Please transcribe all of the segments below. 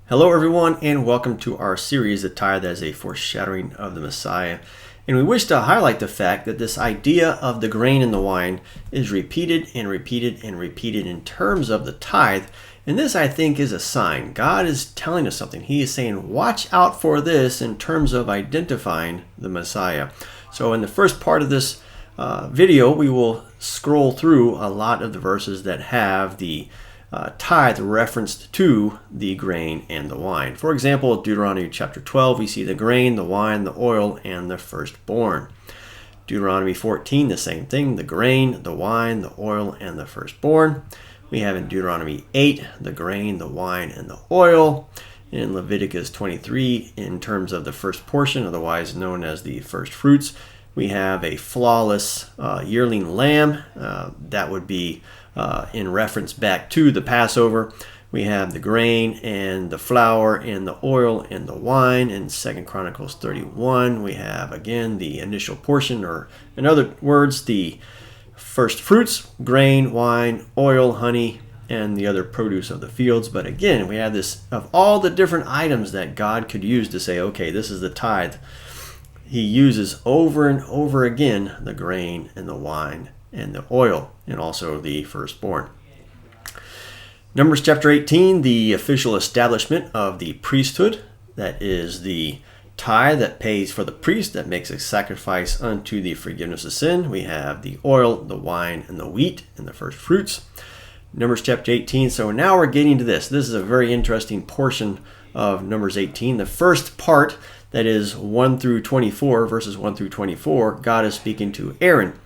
Hello everyone, and welcome to our series, The Tithe as a Foreshadowing of the Messiah. And we wish to highlight the fact that this idea of the grain and the wine is repeated and repeated and repeated in terms of the tithe. And this, I think, is a sign. God is telling us something. He is saying, watch out for this in terms of identifying the Messiah. So in the first part of this video, we will scroll through a lot of the verses that have the tithe referenced to the grain and the wine. For example, Deuteronomy chapter 12, we see the grain, the wine, the oil, and the firstborn. Deuteronomy 14, the same thing, the grain, the wine, the oil, and the firstborn. We have in Deuteronomy 8, the grain, the wine, and the oil. In Leviticus 23, in terms of the first portion, otherwise known as the first fruits, we have a flawless yearling lamb. That would be in reference back to the Passover. We have the grain and the flour and the oil and the wine. In 2 Chronicles 31, we have again the initial portion, or in other words, the first fruits, grain, wine, oil, honey, and the other produce of the fields. But again, we have this of all the different items that God could use to say, okay, this is the tithe. He uses over and over again the grain and the wine and the oil, and also the firstborn. Numbers chapter 18, the official establishment of the priesthood. That is the tithe that pays for the priest, that makes a sacrifice unto the forgiveness of sin. We have the oil, the wine, and the wheat, and the first fruits. Numbers chapter 18. So now we're getting to this. This is a very interesting portion of Numbers 18. The first part, that is 1 through 24, verses 1 through 24, God is speaking to Aaron.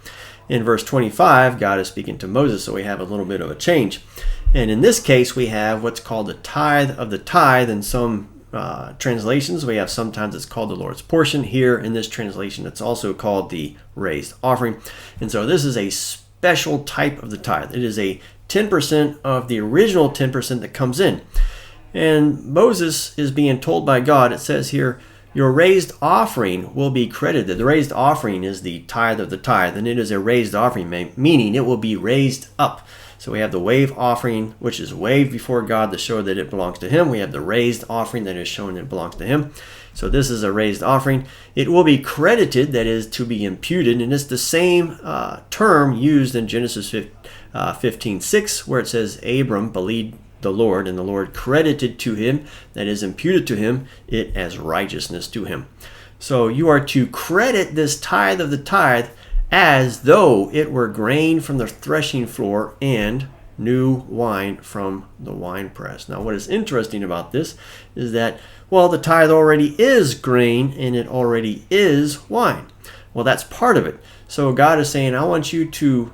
In verse 25, God is speaking to Moses, so we have a little bit of a change. And in this case, we have what's called the tithe of the tithe. In some translations, we have sometimes it's called the Lord's portion. Here in this translation, it's also called the raised offering. And so this is a special type of the tithe. It is a 10% of the original 10% that comes in. And Moses is being told by God, it says here, your raised offering will be credited. The raised offering is the tithe of the tithe, and it is a raised offering, meaning it will be raised up. So we have the wave offering, which is waved before God to show that it belongs to Him. We have the raised offering that is showing that it belongs to Him. So this is a raised offering. It will be credited, that is to be imputed, and it's the same term used in Genesis 15:6, where it says Abram believed the Lord, and the Lord credited to him, that is imputed to him, it as righteousness to him. So you are to credit this tithe of the tithe as though it were grain from the threshing floor and new wine from the winepress. Now what is interesting about this is that, well, the tithe already is grain and it already is wine. Well, that's part of it. So God is saying, I want you to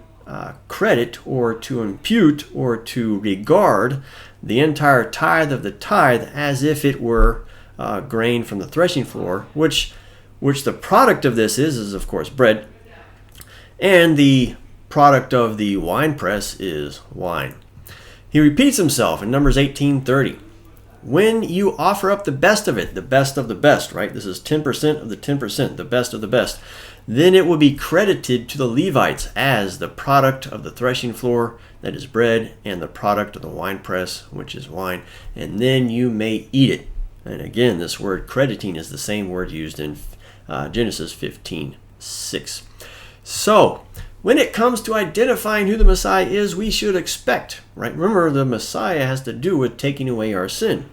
credit or to impute or to regard the entire tithe of the tithe as if it were grain from the threshing floor, which the product of this is of course bread, and the product of the winepress is wine. He repeats himself in Numbers 18:30. When you offer up the best of it, the best of the best, right? This is 10% of the 10%, the best of the best. Then it will be credited to the Levites as the product of the threshing floor, that is bread, and the product of the winepress, which is wine. And then you may eat it. And again, this word crediting is the same word used in Genesis 15:6. So, when it comes to identifying who the Messiah is, we should expect, right? Remember, the Messiah has to do with taking away our sin.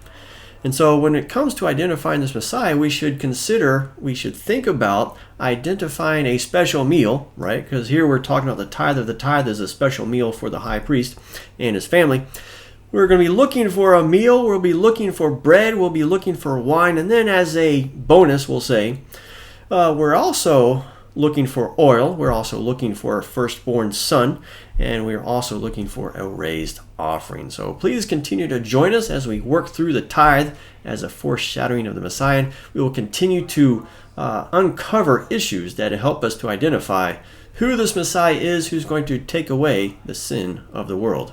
And so when it comes to identifying this Messiah, we should think about identifying a special meal, right? Because here we're talking about the tithe of the tithe as a special meal for the high priest and his family. We're going to be looking for a meal, we'll be looking for bread, we'll be looking for wine, and then as a bonus, we'll say, we're also looking for oil, we're also looking for a firstborn son, and we're also looking for a raised offering. So please continue to join us as we work through the tithe as a foreshadowing of the Messiah. We will continue to uncover issues that help us to identify who this Messiah is, who's going to take away the sin of the world.